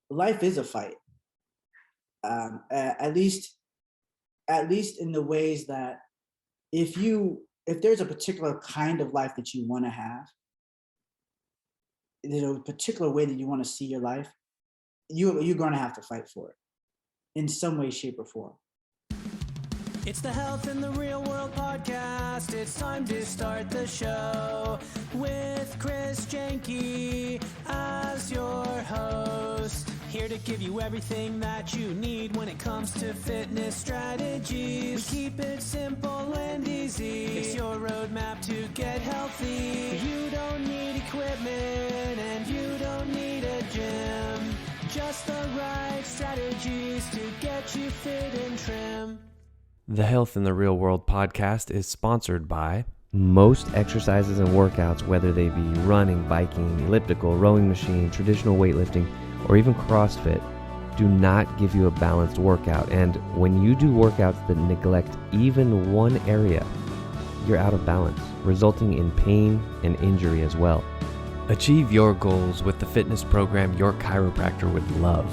life is a fight. At least in the ways that if there's a particular kind of life that you want to have, a particular way that you want to see your life, you're going to have to fight for it in some way, shape, or form. It's the Health in the Real World podcast. It's time to start the show with Chris Janke as your host. Here to give you everything that you need when it comes to fitness strategies. We keep it simple and easy. It's your roadmap to get healthy. You don't need equipment and you don't need a gym. Just the right strategies to get you fit and trim. The Health in the Real World podcast is sponsored by most exercises and workouts, whether they be running, biking, elliptical, rowing machine, traditional weightlifting, or even CrossFit, do not give you a balanced workout. And when you do workouts that neglect even one area, you're out of balance, resulting in pain and injury as well. Achieve your goals with the fitness program your chiropractor would love.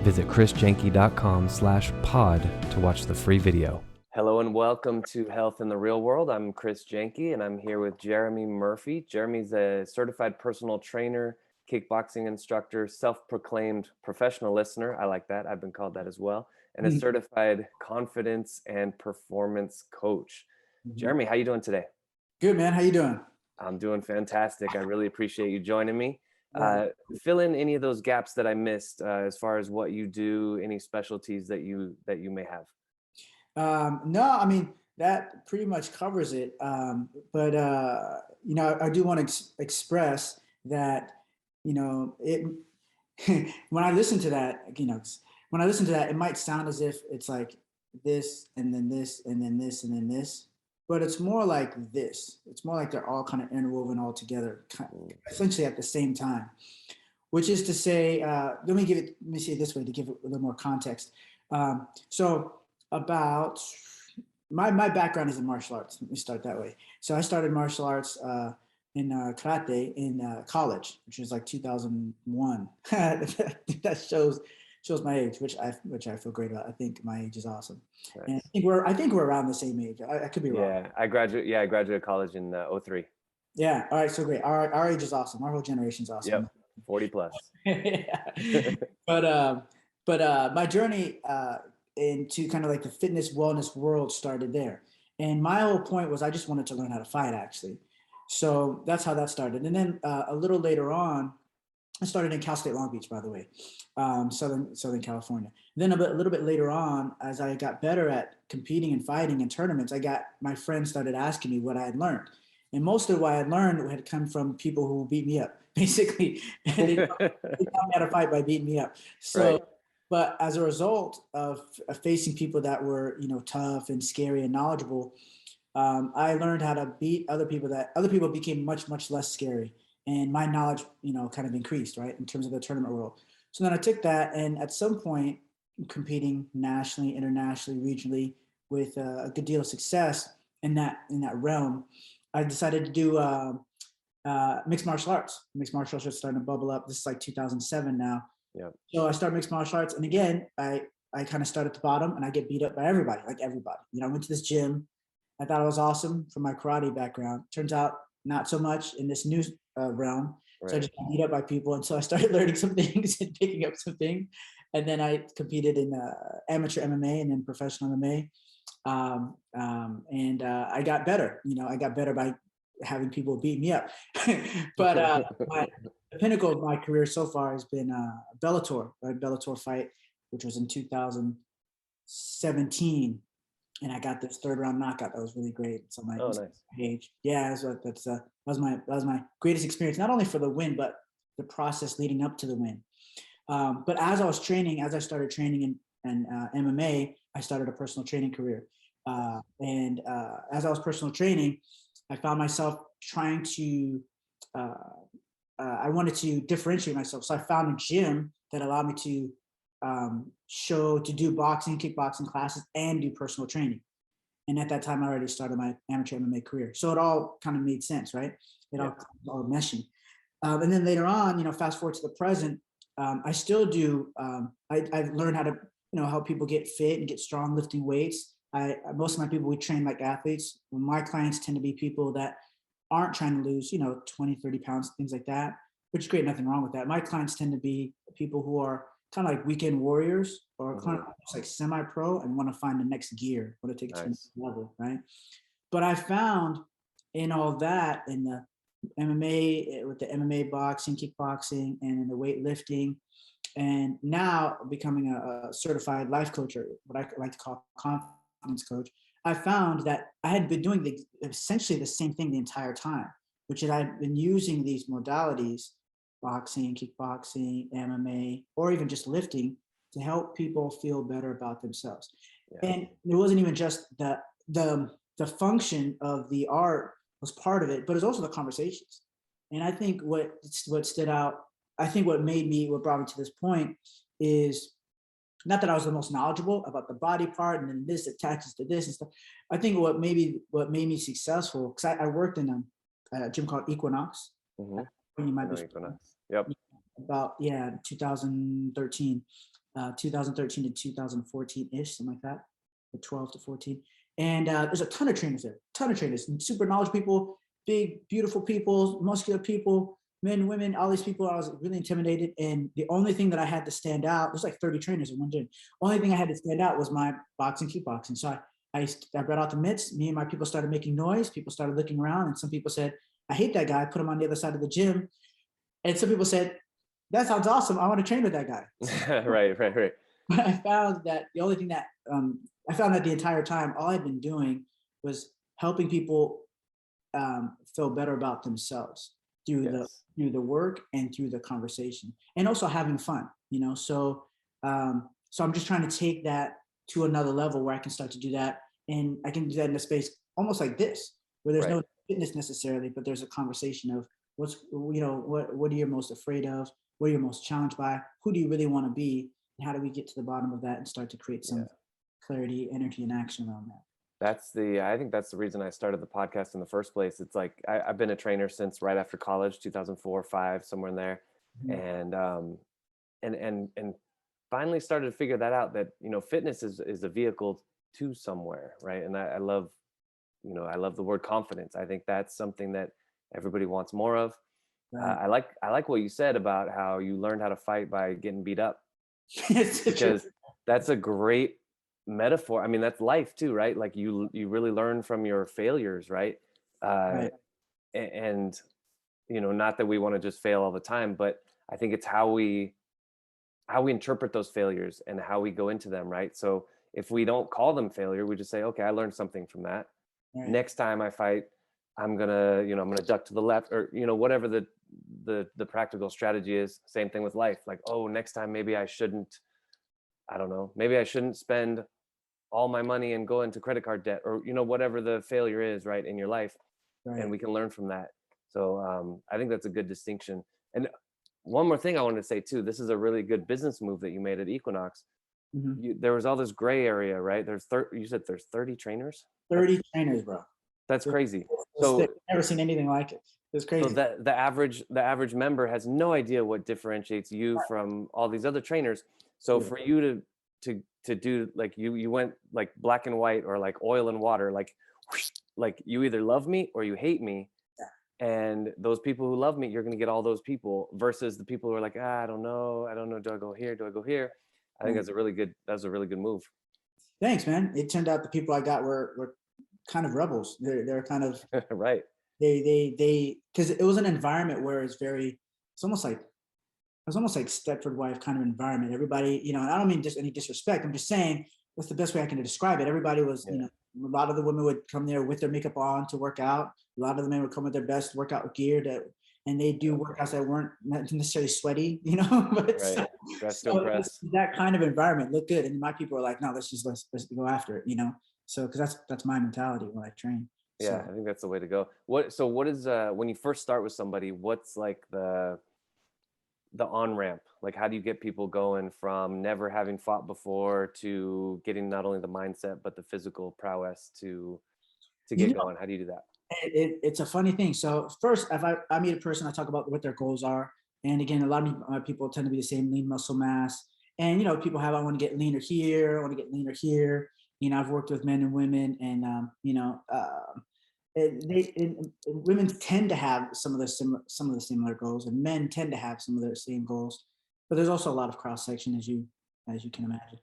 Visit chrisjanke.com/pod to watch the free video. Hello and welcome to Health in the Real World. I'm Chris Janke and I'm here with Jeremy Murphy. Jeremy's a certified personal trainer, kickboxing instructor, self-proclaimed professional listener. I like that. I've been called that as well. And a certified confidence and performance coach. Jeremy, how you doing today? Good, man. How you doing? I'm doing fantastic. I really appreciate you joining me. Fill in any of those gaps that I missed as far as what you do, any specialties that you may have. No, I mean, that pretty much covers it. But I do want to express that, it, when I listen to that, it might sound as if it's like this and then this and then this and then this, but it's more like this. It's more like they're all kind of interwoven all together, essentially at the same time, which is to say, let me say it this way to give it a little more context. So about my background is in martial arts. Let me start that way. So I started martial arts in karate in college, which was like 2001. That shows my age, which I feel great about. I think my age is awesome. Nice. And I think we're around the same age. I could be wrong. Yeah, I graduated college in 03. Yeah. All right. So great. Our age is awesome. Our whole generation's awesome. Yep. 40 plus. But my journey into kind of like the fitness wellness world started there. And my whole point was I just wanted to learn how to fight, actually. So that's how that started. And then a little later on, I started in Cal State Long Beach, by the way, Southern California. Then a little bit later on, as I got better at competing and fighting in tournaments, my friends started asking me what I had learned. And most of what I had learned had come from people who beat me up, basically. They taught me how to fight by beating me up. So, right. But as a result of facing people that were, tough and scary and knowledgeable, I learned how to beat other people. That other people became much, much less scary. And my knowledge, kind of increased, right, in terms of the tournament world. So then I took that, and at some point, competing nationally, internationally, regionally, with a good deal of success in that realm, I decided to do mixed martial arts. Mixed martial arts are starting to bubble up. This is like 2007 now. Yeah. So I started mixed martial arts, and again, I kind of start at the bottom, and I get beat up by everybody, like everybody. I went to this gym. I thought it was awesome from my karate background. Turns out not so much in this new realm. Right. So I just got beat up by people until I started learning some things and picking up some things. And then I competed in amateur MMA and then professional MMA. And I got better. I got better by having people beat me up. But the pinnacle of my career so far has been Bellator, right? Bellator fight, which was in 2017. And I got this third round knockout that was really great. So my age, yeah, that was my greatest experience, not only for the win, but the process leading up to the win. But as I started training in MMA, I started a personal training career. And as I was personal training, I found myself trying to, I wanted to differentiate myself. So I found a gym that allowed me to do boxing, kickboxing classes and do personal training. And at that time, I already started my amateur MMA career. So it all kind of made sense, right? All meshing. And then later on, fast forward to the present, I still do. I've learned how to, help people get fit and get strong lifting weights. Most of my people, we train like athletes. My clients tend to be people that aren't trying to lose, 20, 30 pounds, things like that, which is great. Nothing wrong with that. My clients tend to be people who are kind of like weekend warriors or kind of like semi-pro and want to find the next gear, want to take it to the next level, right? But I found in all that, in the MMA, with the MMA boxing, kickboxing, and in the weightlifting, and now becoming a certified life coach, or what I like to call confidence coach, I found that I had been doing essentially the same thing the entire time, which is I'd been using these modalities, boxing, kickboxing, MMA, or even just lifting, to help people feel better about themselves. Yeah. And it wasn't even just the function of the art was part of it, but it's also the conversations. And I think what stood out, I think what brought me to this point is not that I was the most knowledgeable about the body part and then this attaches to this and stuff. I think what made me successful, because I worked in a gym called Equinox. Mm-hmm. You might be Equinox. Yep. About 2013 to 2014-ish, something like that, 12 to 14. And there's a ton of trainers there, super knowledgeable people, big, beautiful people, muscular people, men, women, all these people. I was really intimidated. And the only thing that I had to stand out, there's like 30 trainers in one gym. Only thing I had to stand out was my boxing, kickboxing. So I brought out the mitts. Me and my people started making noise. People started looking around, and some people said, I hate that guy. Put him on the other side of the gym. And some people said, that sounds awesome. I want to train with that guy. Right. But I found that the only thing that the entire time, all I've been doing was helping people feel better about themselves through the work and through the conversation, and also having fun, So I'm just trying to take that to another level where I can start to do that, and I can do that in a space almost like this, where there's no fitness necessarily, but there's a conversation of what are you most afraid of, what are you most challenged by, who do you really want to be, and how do we get to the bottom of that and start to create some clarity, energy, and action around that. I think that's the reason I started the podcast in the first place. It's like I've been a trainer since right after college, 2004, 5, somewhere in there. Mm-hmm. And finally started to figure that out, that, fitness is a vehicle to somewhere, right? And I love the word confidence. I think that's something that everybody wants more of. Right. I like what you said about how you learned how to fight by getting beat up, because that's a great metaphor. I mean, that's life too, right? Like you really learn from your failures, right? Right. And not that we want to just fail all the time, but I think it's how we interpret those failures and how we go into them, right? So if we don't call them failure, we just say, okay, I learned something from that. Right. Next time I fight, I'm gonna duck to the left, or whatever the practical strategy is. Same thing with life. Like, oh, next time maybe I shouldn't spend all my money and go into credit card debt, or whatever the failure is, right, in your life. Right. And we can learn from that. So I think that's a good distinction. And one more thing I wanted to say too, this is a really good business move that you made at Equinox. Mm-hmm. There was all this gray area, right? You said there's 30 trainers? 30 trainers, bro. That's crazy. So I've never seen anything like it. It's crazy. So that the average member has no idea what differentiates you from all these other trainers. So for you to do, like, you went like black and white, or like oil and water, like you either love me or you hate me. Yeah. And those people who love me, you're going to get all those people, versus the people who are like, I don't know. Do I go here? Do I go here? I think that's a really good move. Thanks, man. It turned out the people I got were kind of rebels. They're kind of right. They because it was an environment where it's almost like Stepford wife kind of environment. Everybody, and I don't mean just any disrespect. I'm just saying that's the best way I can describe it. Everybody was, a lot of the women would come there with their makeup on to work out. A lot of the men would come with their best workout gear and they do workouts that weren't necessarily sweaty, but right. Dress to impress. That kind of environment looked good. And my people were like, no, let's go after it, So, cause that's my mentality when I train. Yeah, I think that's the way to go. What is when you first start with somebody, what's like the on-ramp? Like, how do you get people going from never having fought before to getting not only the mindset but the physical prowess to get going? How do you do that? It's a funny thing. So first, if I meet a person, I talk about what their goals are. And again, a lot of people tend to be the same, lean muscle mass. And, you know, people have, I want to get leaner here, I want to get leaner here. You know, I've worked with men and women, and, you know, women tend to have some of the similar goals, and men tend to have some of the same goals. But there's also a lot of cross section, as you can imagine.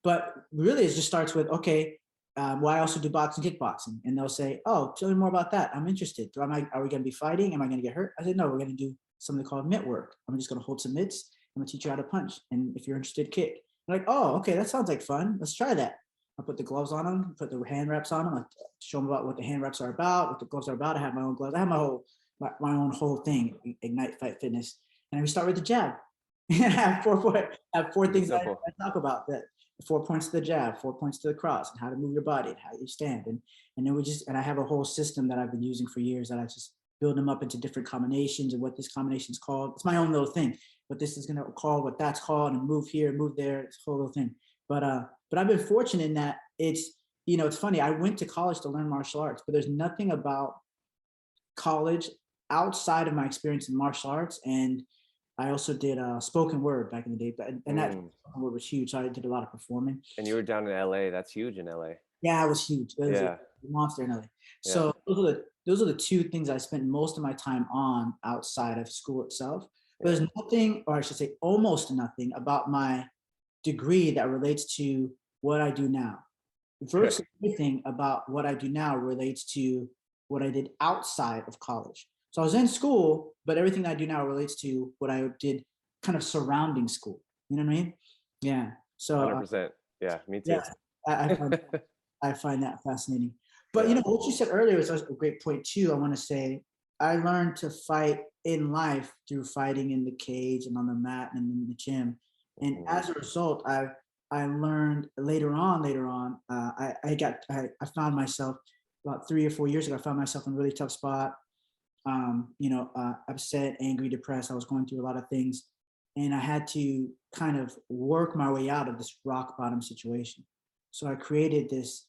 But really, it just starts with, okay, well, I also do boxing, kickboxing, and they'll say, "Oh, tell me more about that. I'm interested. Are we going to be fighting? Am I going to get hurt?" I said, "No, we're going to do something called mitt work. I'm just going to hold some mitts. I'm going to teach you how to punch, and if you're interested, kick." I'm like, "Oh, okay, that sounds like fun. Let's try that." I put the gloves on them, put the hand wraps on them, I show them about what the hand wraps are about, what the gloves are about. I have my own gloves. I have my own whole thing, Ignite Fight Fitness, and we start with the jab. I have four things I talk about, that 4 points to the jab, 4 points to the cross, and how to move your body, and how you stand. And then I have a whole system that I've been using for years, that I just build them up into different combinations, and what this combination is called. It's my own little thing, what this is going to call, what that's called, and move here, move there, it's a whole little thing. But I've been fortunate in that it's, you know, it's funny. I went to college to learn martial arts, but there's nothing about college outside of my experience in martial arts. And I also did spoken word back in the day, and that spoken word was huge. So I did a lot of performing. And you were down in LA. That's huge in LA. Yeah, it was huge. It was Yeah. a monster in LA. So those are the two things I spent most of my time on outside of school itself. But there's nothing, or I should say almost nothing, about my degree that relates to what I do now. Virtually everything about what I do now relates to what I did outside of college. So I was in school, but everything I do now relates to what I did kind of surrounding school. You know what I mean? Yeah. So 100%. Yeah, me too. yeah, I find that fascinating. But you know, what you said earlier was a great point too. I want to say, I learned to fight in life through fighting in the cage and on the mat and in the gym. And as a result, I learned later on, I found myself about 3 or 4 years ago. I found myself in a really tough spot. You know, upset, angry, depressed. I was going through a lot of things, and I had to kind of work my way out of this rock bottom situation. So I created this.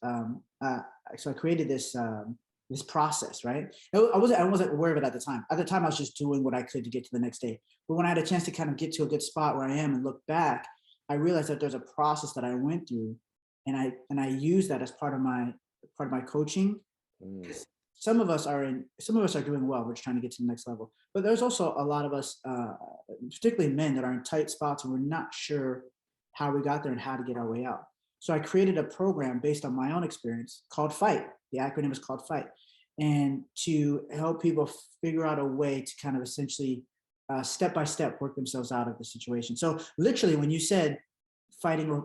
This process, right? I wasn't aware of it at the time. At the time, I was just doing what I could to get to the next day. But when I had a chance to kind of get to a good spot where I am and look back, I realized that there's a process that I went through, and I use that as part of my coaching. Some of us are doing well. We're just trying to get to the next level. But there's also a lot of us, particularly men, that are in tight spots, and we're not sure how we got there and how to get our way out. So I created a program based on my own experience called Fight. The acronym is called Fight, and to help people figure out a way to kind of essentially step by step work themselves out of the situation. So literally, when you said fighting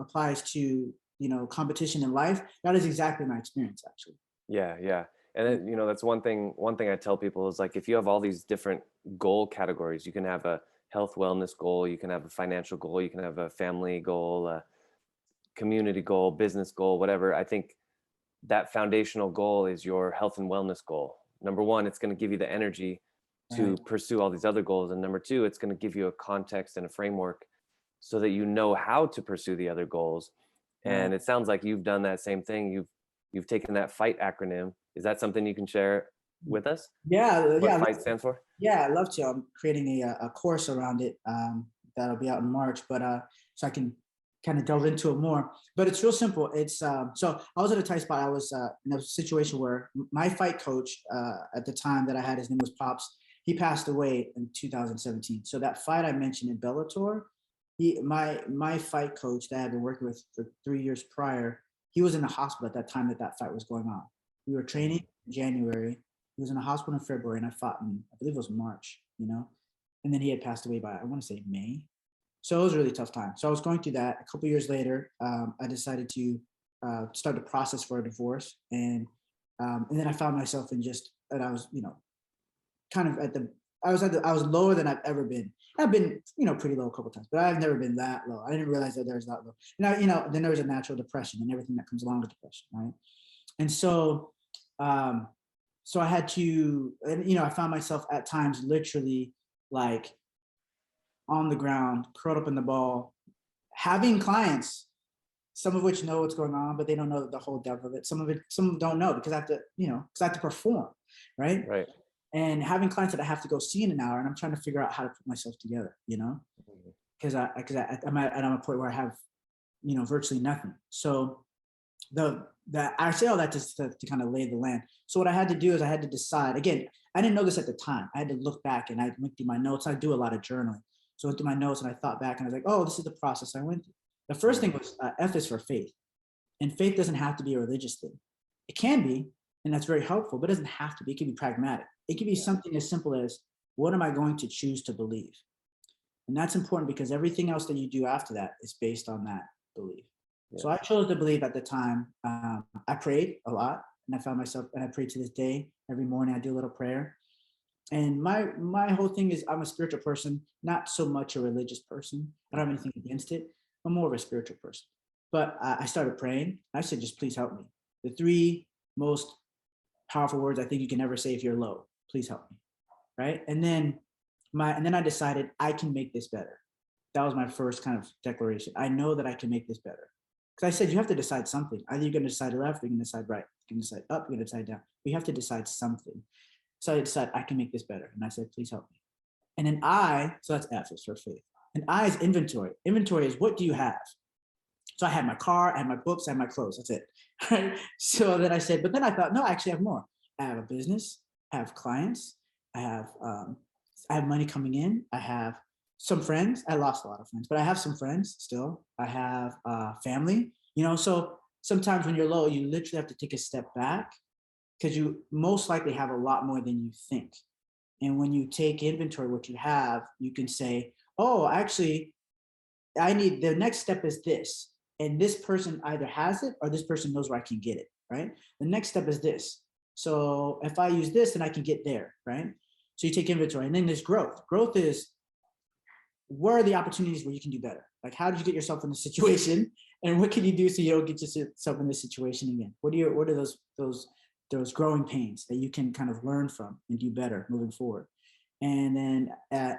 applies to, you know, competition in life, that is exactly my experience, actually. Yeah. And then, you know, that's one thing I tell people is, like, if you have all these different goal categories, you can have a health wellness goal, you can have a financial goal, you can have a family goal, a community goal, business goal, whatever. I think that foundational goal is your health and wellness goal. Number one, it's going to give you the energy to pursue all these other goals. And number two, it's going to give you a context and a framework so that you know how to pursue the other goals. And it sounds like you've done that same thing. You've taken that FIGHT acronym. Is that something you can share with us? What FIGHT stands for? Yeah, I'd love to. I'm creating a course around it that'll be out in March, but so I can kind of delve into it more. But it's real simple. It's so I was at a tight spot. I was in a situation where my fight coach at the time that I had, his name was Pops. He passed away in 2017. So that fight I mentioned in Bellator, my fight coach that I had been working with for 3 years prior, he was in the hospital at that time that fight was going on. We were training in January. He was in the hospital in February, and I fought in, I believe it was March, you know, and then he had passed away by, I want to say May. So it was a really tough time. So I was going through that. A couple of years later, I decided to start the process for a divorce, and then I found myself in and I was, you know, kind of I was lower than I've ever been. I've been, you know, pretty low a couple of times, but I've never been that low. I didn't realize that there was that low. Now, you know, then there was a natural depression and everything that comes along with depression, right? And so, so I had to, and, you know, I found myself at times literally like on the ground, curled up in the ball, having clients, some of which know what's going on, but they don't know the whole depth of it. Some of them don't know because I have to, you know, because I have to perform, right? Right. and having clients that I have to go see in an hour, and I'm trying to figure out how to put myself together, because I'm at a point where I have, virtually nothing. So I say all that to kind of lay the land. So what I had to do is I had to decide. Again, I didn't know this at the time. I had to look back, and I went through my notes. I do a lot of journaling. So I went through my notes and I thought back, and I was like, oh, this is the process I went through. The first thing was F is for faith. And faith doesn't have to be a religious thing. It can be, and that's very helpful, but it doesn't have to be. It can be pragmatic. It can be something as simple as, what am I going to choose to believe? And that's important, because everything else that you do after that is based on that belief. Yeah. So I chose to believe at the time. I prayed a lot, and I found myself, and I pray to this day. Every morning I do a little prayer. And my whole thing is, I'm a spiritual person, not so much a religious person. I don't have anything against it. I'm more of a spiritual person. But I started praying. I said, just please help me. The 3 most powerful words I think you can ever say if you're low: please help me. Right. And then I decided I can make this better. That was my first kind of declaration. I know that I can make this better. Because I said, you have to decide something. Either you're going to decide left, or you're going to decide right. You're going to decide up, you're going to decide down. But you have to decide something. So I decided I can make this better. And I said, please help me. And then so that's F is for faith. And I is inventory. Inventory is, what do you have? So I had my car, I had my books, I had my clothes. That's it. Right? So then I said, but then I thought, no, I actually have more. I have a business. I have clients. I have money coming in. I have some friends. I lost a lot of friends, but I have some friends still. I have family. So sometimes when you're low, you literally have to take a step back, because you most likely have a lot more than you think. And when you take inventory of what you have, you can say, oh, actually, the next step is this. And this person either has it, or this person knows where I can get it, right? The next step is this. So if I use this, then I can get there, right? So you take inventory. And then there's growth. Growth is, where are the opportunities where you can do better? Like, how did you get yourself in this situation? And what can you do so you don't get yourself in this situation again? What are those growing pains that you can kind of learn from and do better moving forward? And then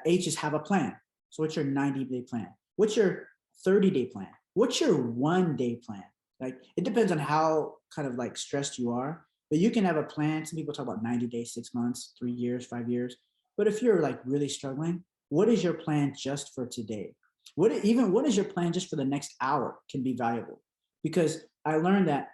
H is have a plan. So what's your 90-day plan? What's your 30-day plan? What's your 1-day plan? Like, it depends on how kind of like stressed you are, but you can have a plan. Some people talk about 90 days, 6 months, 3 years, 5 years. But if you're like really struggling, what is your plan just for today? What is your plan just for the next hour can be valuable. Because I learned that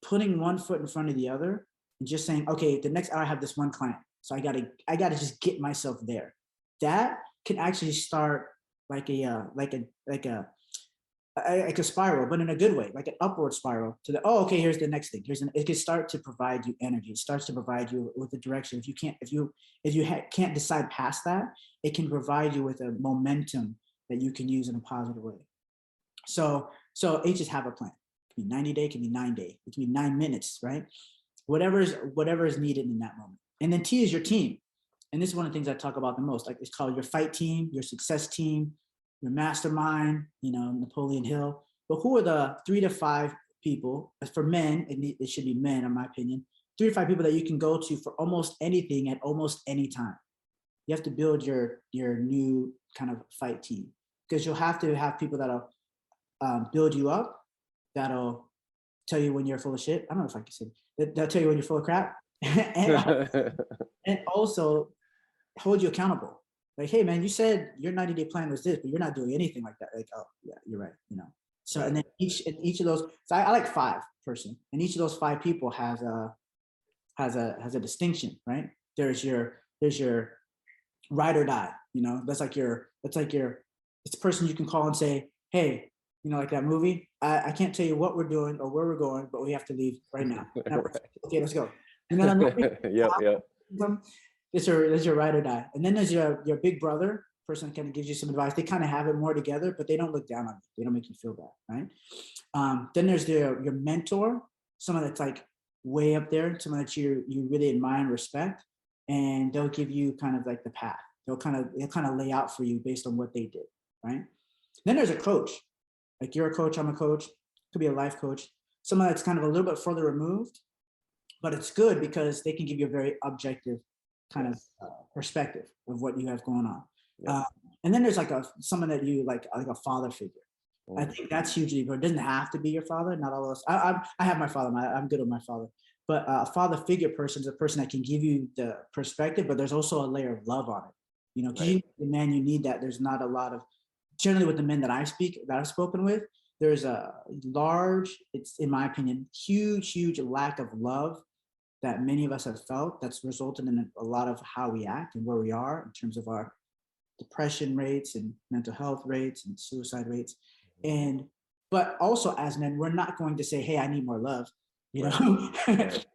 putting one foot in front of the other and just saying, okay, the next hour I have this one client, so I gotta just get myself there. That can actually start like a spiral, but in a good way, like an upward spiral to okay, here's the next thing. It can start to provide you energy. It starts to provide you with a direction. If you can't decide past that, it can provide you with a momentum that you can use in a positive way. So H is have a plan. It can be 90 day, it can be 9 day, it can be 9 minutes, right? Whatever is needed in that moment. And then T is your team. And this is one of the things I talk about the most. Like, it's called your fight team, your success team, your mastermind, Napoleon Hill. But who are the 3 to 5 people? For men, it should be men, in my opinion. 3 to 5 people that you can go to for almost anything at almost any time. You have to build your new kind of fight team, because you'll have to have people that'll build you up, that'll tell you when you're full of shit. I don't know if I can say that. They'll tell you when you're full of crap, and also hold you accountable. Like, hey man, you said your 90-day plan was this, but you're not doing anything like that. Like, oh yeah, you're right. So, and then each of those, so I like 5 person, and each of those 5 people has a distinction, right? There's your ride or die. It's the person you can call and say, hey, like that movie, I can't tell you what we're doing or where we're going, but we have to leave right now. Okay, let's go. And then yep. There's your ride or die. And then there's your big brother person that kind of gives you some advice. They kind of have it more together, but they don't look down on you. They don't make you feel bad, right? Then there's your mentor, someone that's like way up there, someone that you really admire and respect, and they'll give you kind of like the path. They'll kind of lay out for you based on what they did, right? Then there's a coach. Like, you're a coach, I'm a coach. Could be a life coach. Someone that's kind of a little bit further removed, but it's good because they can give you a very objective kind of perspective of what you have going on. Yeah. And then there's like someone that you like a father figure. I think that's hugely important. It doesn't have to be your father. Not all of us. I have my father. I'm good with my father. But a father figure person is a person that can give you the perspective, but there's also a layer of love on it. You know, because Right. the man, you need that. There's not a lot of, generally with the men that I've spoken with, there's a large, it's in my opinion, huge lack of love that many of us have felt that's resulted in a lot of how we act and where we are in terms of our depression rates and mental health rates and suicide rates. And but also as men, we're not going to say, hey, I need more love, you know. Right.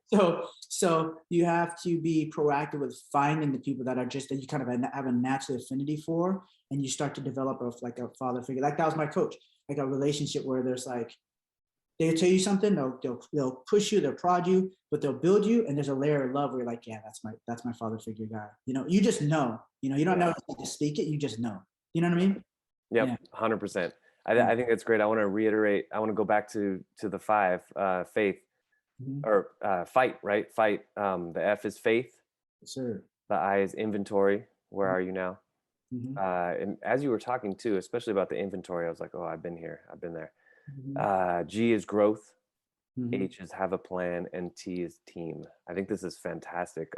So you have to be proactive with finding the people that are just that you kind of have a natural affinity for, and you start to develop like a father figure. Like that was my coach, like a relationship where there's like they'll tell you something, they'll push you, they'll prod you, but they'll build you, and there's a layer of love where you're like, yeah, that's my father figure guy. You know, you just know. You know, you don't know to speak it, you just know. You know what I mean? Yep, Yeah. 100%. Yeah. I think that's great. I want to reiterate. I want to go back to the 5, faith Mhm. or fight, right? Fight. The F is faith. Yes, sir. The I is inventory. Where Mhm. are you now? Mhm. And as you were talking too, especially about the inventory, I was like, oh, I've been here. I've been there. Mhm. G is growth. Mhm. H is have a plan, and T is team. I think this is fantastic.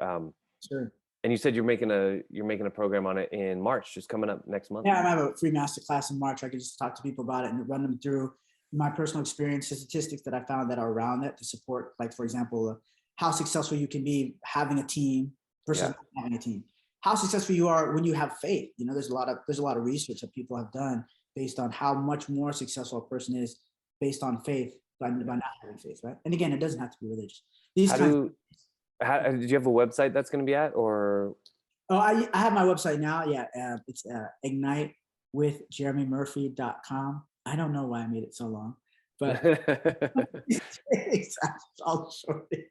Sure. And you said you're making a program on it in March, just coming up next month. Yeah, I have a free master class in March. I could just talk to people about it and run them through my personal experience, the statistics that I found that are around it to support, like, for example, how successful you can be having a team versus Yeah. not having a team. How successful you are when you have faith. You know, there's a lot of research that people have done based on how much more successful a person is based on faith by not having faith, right? And again, it doesn't have to be religious. These How kinds. did you have a website that's going to be at, or? Oh, I have my website now. Yeah, it's ignitewithjeremymurphy.com. I don't know why I made it so long, but I'll show it.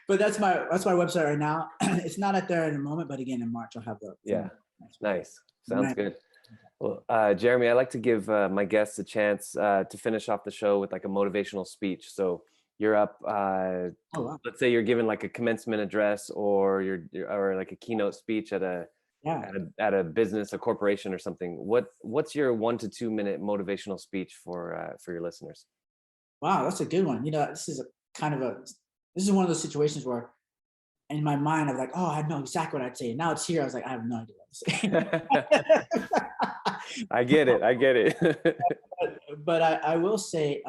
But that's my website right now. It's not at there in a moment, but again in March I'll have the Yeah, nice. Sounds Right. good. Well, Jeremy, I like to give my guests a chance to finish off the show with like a motivational speech. So you're up. Oh wow. Let's say you're giving like a commencement address, or or like a keynote speech at a Yeah. at a business, a corporation, or something. What's your 1 to 2 minute motivational speech for your listeners? Wow, that's a good one. You know, this is one of those situations where in my mind I'm like, oh, I know exactly what I'd say. And now it's here. I was like, I have no idea what to say. I get it. but I will say,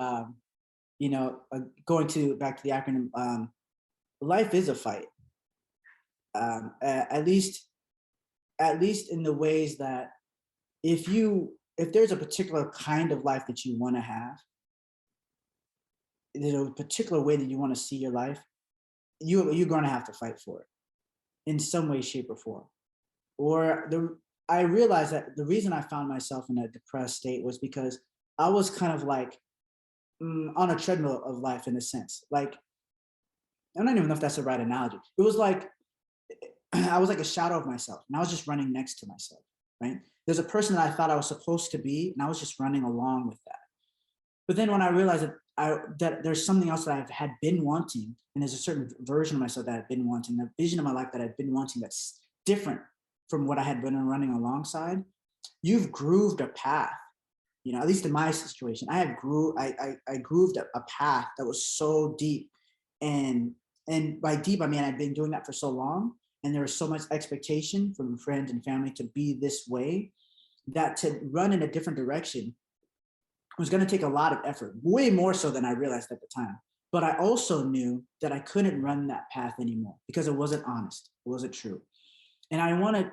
you know, back to the acronym, life is a fight. At least in the ways that if there's a particular kind of life that you want to have, there's a particular way that you want to see your life, you're going to have to fight for it in some way, shape, or form. I realized that the reason I found myself in a depressed state was because I was kind of like on a treadmill of life in a sense. Like, I don't even know if that's the right analogy. It was like I was like a shadow of myself, and I was just running next to myself, right? There's a person that I thought I was supposed to be, and I was just running along with that. But then when I realized that there's something else that I had been wanting, and there's a certain version of myself that I've been wanting, the vision of my life that I've been wanting that's different from what I had been running alongside, you've grooved a path. You know, at least in my situation, I grooved a path that was so deep. And by deep, I mean, I've been doing that for so long, and there was so much expectation from friends and family to be this way, that to run in a different direction was going to take a lot of effort, way more so than I realized at the time. But I also knew that I couldn't run that path anymore because it wasn't honest, it wasn't true. And I wanted,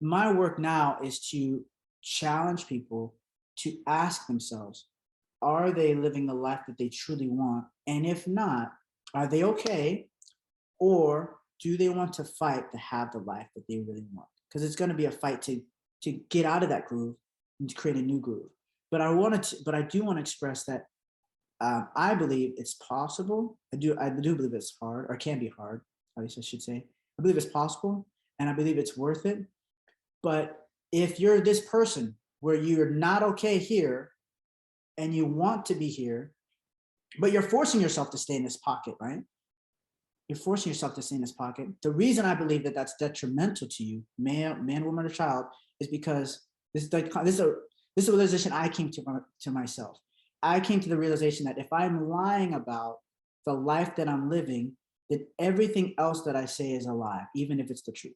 my work now is to challenge people to ask themselves, are they living the life that they truly want? And if not, are they okay? Or do they want to fight to have the life that they really want? Because it's going to be a fight to get out of that groove and to create a new groove. But I do want to express that I believe it's possible. I do believe it's hard, or can be hard, at least I should say. I believe it's possible, and I believe it's worth it. But if you're this person where you're not okay here and you want to be here, but you're forcing yourself to stay in this pocket, right? You're forcing yourself to stay in this pocket. The reason I believe that that's detrimental to you, man, woman, or child, is because this is a realization I came to myself. I came to the realization that if I'm lying about the life that I'm living, then everything else that I say is a lie, even if it's the truth.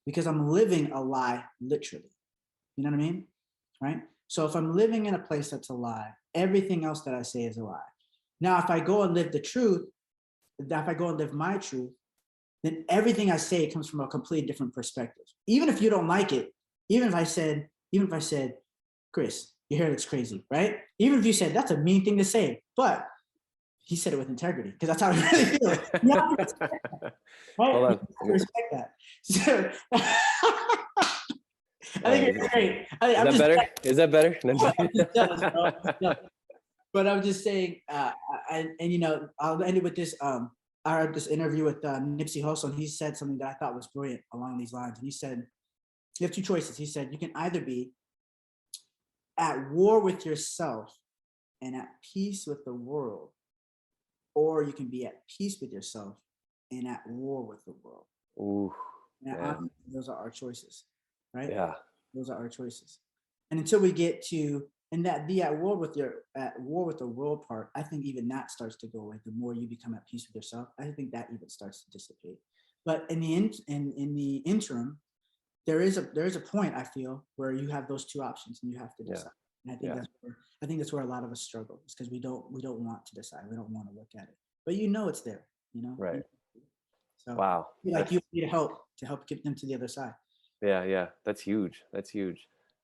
Because I'm living a lie, literally. You know what I mean? Right? So if I'm living in a place that's a lie, everything else that I say is a lie. Now, if I go and live the truth, if I go and live my truth, then everything I say comes from a completely different perspective. Even if you don't like it, even if I said, Chris, your hair looks crazy, right? Even if you said, that's a mean thing to say, but he said it with integrity, because that's how I really feel. You have to respect that, right? Hold You on. have to respect that. So, I think you're great. Is that better? Is that better? I'm just jealous, bro. I'm just jealous. But I'm just saying, and I'll end it with this. I heard this interview with Nipsey Hussle, and he said something that I thought was brilliant along these lines. And he said, you have two choices. He said, you can either be at war with yourself and at peace with the world, or you can be at peace with yourself and at war with the world. Ooh, Now, those are our choices, right? yeah. Those are our choices. And until we get to, and that be at war with the world part, I think even that starts to go away. The more you become at peace with yourself, I think that even starts to dissipate. But in the interim, there is a point, I feel, where you have those two options and you have to decide. And I think that's where a lot of us struggle, is because we don't want to decide. We don't want to look at it, but it's there, Right. So Wow. like you need help get them to the other side. Yeah. That's huge.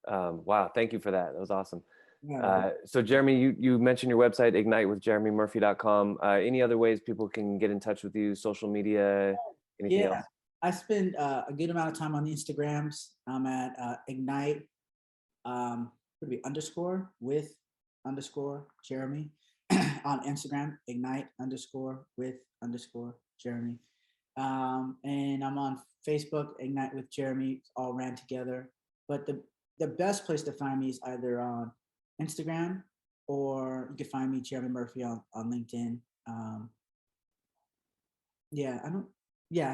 Wow. Thank you for that. That was awesome. Yeah. So Jeremy, you mentioned your website, ignitewithjeremymurphy.com. Any other ways people can get in touch with you, social media, anything else? I spend a good amount of time on the Instagrams. I'm at ignite _with_Jeremy on Instagram, ignite_with_Jeremy. And I'm on Facebook, Ignite with Jeremy, all ran together. But the best place to find me is either on Instagram, or you can find me, Jeremy Murphy, on LinkedIn. I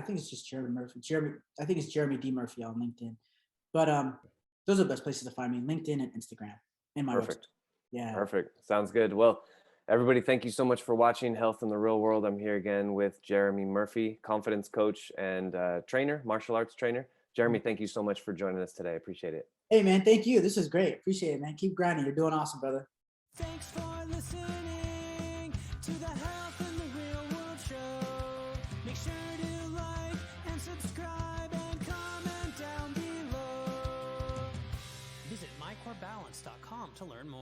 think it's just Jeremy Murphy. I think it's Jeremy D. Murphy on LinkedIn. But those are the best places to find me: LinkedIn and Instagram, and my Perfect. website. Yeah. Perfect. Sounds good. Well, everybody, thank you so much for watching Health in the Real World. I'm here again with Jeremy Murphy, confidence coach and trainer, martial arts trainer. Jeremy, thank you so much for joining us today. I appreciate it. Hey, man, thank you. This is great. Appreciate it, man. Keep grinding. You're doing awesome, brother. Thanks for listening to the Health in the Real World show. Make sure to like and subscribe and comment down below. Visit mycorebalance.com to learn more.